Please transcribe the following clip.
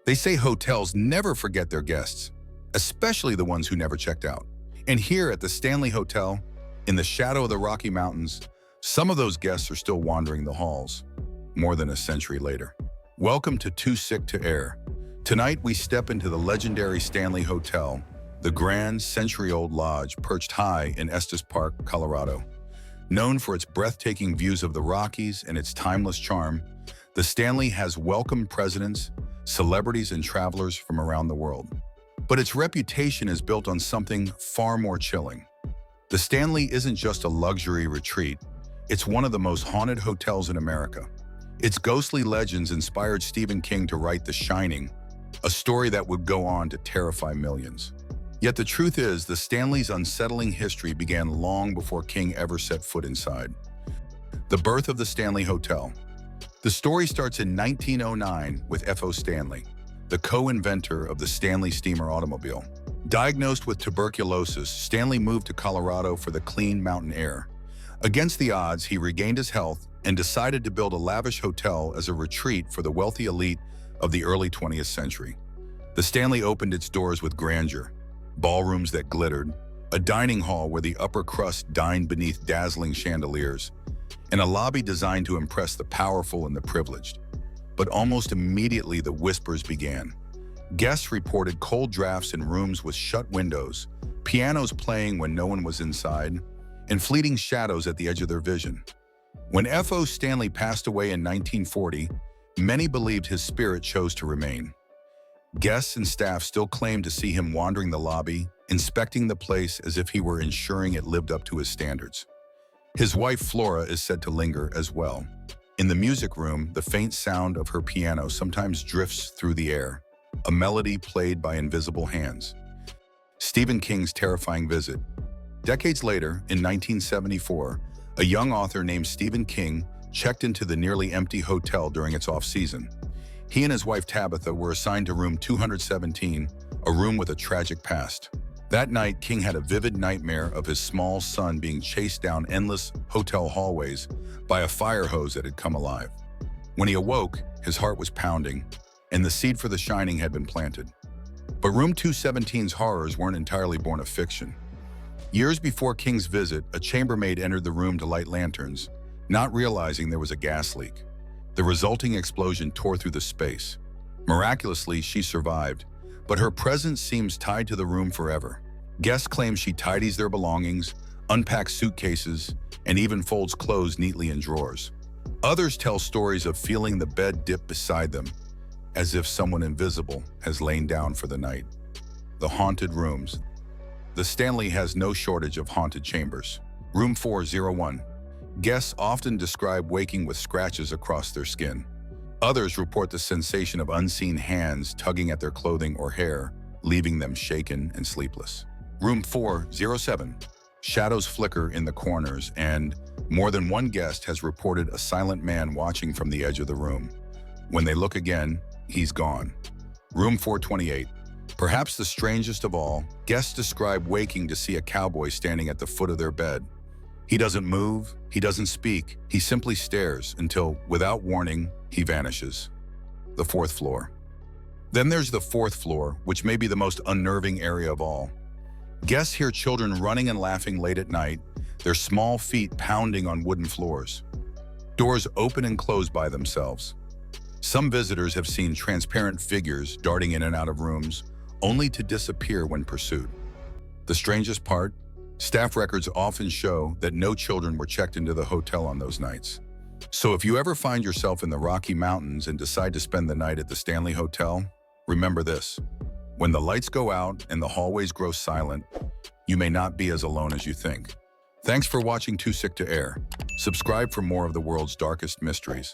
They say hotels never forget their guests, especially the ones who never checked out. And here at the Stanley Hotel, in the shadow of the Rocky Mountains, some of those guests are still wandering the halls, more than a century later. Welcome to Too Sick to Air. Tonight we step into the legendary Stanley Hotel, the grand century-old lodge perched high in Estes Park, Colorado. Known for its breathtaking views of the Rockies and its timeless charm, the Stanley has welcomed presidents, celebrities, and travelers from around the world. But its reputation is built on something far more chilling. The Stanley isn't just a luxury retreat, it's one of the most haunted hotels in America. Its ghostly legends inspired Stephen King to write The Shining, a story that would go on to terrify millions. Yet the truth is, the Stanley's unsettling history began long before King ever set foot inside. The birth of the Stanley Hotel. The story starts in 1909 with F.O. Stanley, the co-inventor of the Stanley steamer automobile. Diagnosed with tuberculosis, Stanley moved to Colorado for the clean mountain air. Against the odds, he regained his health and decided to build a lavish hotel as a retreat for the wealthy elite of the early 20th century. The Stanley opened its doors with grandeur, ballrooms that glittered, a dining hall where the upper crust dined beneath dazzling chandeliers, and a lobby designed to impress the powerful and the privileged. But almost immediately the whispers began. Guests reported cold drafts in rooms with shut windows, pianos playing when no one was inside, and fleeting shadows at the edge of their vision. When F.O. Stanley passed away in 1940, many believed his spirit chose to remain. Guests and staff still claimed to see him wandering the lobby, inspecting the place as if he were ensuring it lived up to his standards. His wife Flora is said to linger as well. In the music room, the faint sound of her piano sometimes drifts through the air, a melody played by invisible hands. Stephen King's terrifying visit. Decades later, in 1974, a young author named Stephen King checked into the nearly empty hotel during its off-season. He and his wife Tabitha were assigned to room 217, a room with a tragic past. That night, King had a vivid nightmare of his small son being chased down endless hotel hallways by a fire hose that had come alive. When he awoke, his heart was pounding, and the seed for The Shining had been planted. But room 217's horrors weren't entirely born of fiction. Years before King's visit, a chambermaid entered the room to light lanterns, not realizing there was a gas leak. The resulting explosion tore through the space. Miraculously, she survived, but her presence seems tied to the room forever. Guests claim she tidies their belongings, unpacks suitcases, and even folds clothes neatly in drawers. Others tell stories of feeling the bed dip beside them, as if someone invisible has lain down for the night. The haunted rooms. The Stanley has no shortage of haunted chambers. Room 401. Guests often describe waking with scratches across their skin. Others report the sensation of unseen hands tugging at their clothing or hair, leaving them shaken and sleepless. Room 407. Shadows flicker in the corners, and more than one guest has reported a silent man watching from the edge of the room. When they look again, he's gone. Room 428. Perhaps the strangest of all, guests describe waking to see a cowboy standing at the foot of their bed. He doesn't move, he doesn't speak, he simply stares until, without warning, he vanishes. The fourth floor. Then there's the fourth floor, which may be the most unnerving area of all. Guests hear children running and laughing late at night, their small feet pounding on wooden floors. Doors open and close by themselves. Some visitors have seen transparent figures darting in and out of rooms, only to disappear when pursued. The strangest part? Staff records often show that no children were checked into the hotel on those nights. So if you ever find yourself in the Rocky Mountains and decide to spend the night at the Stanley Hotel, remember this. When the lights go out and the hallways grow silent, you may not be as alone as you think. Thanks for watching Too Sick to Air. Subscribe for more of the world's darkest mysteries.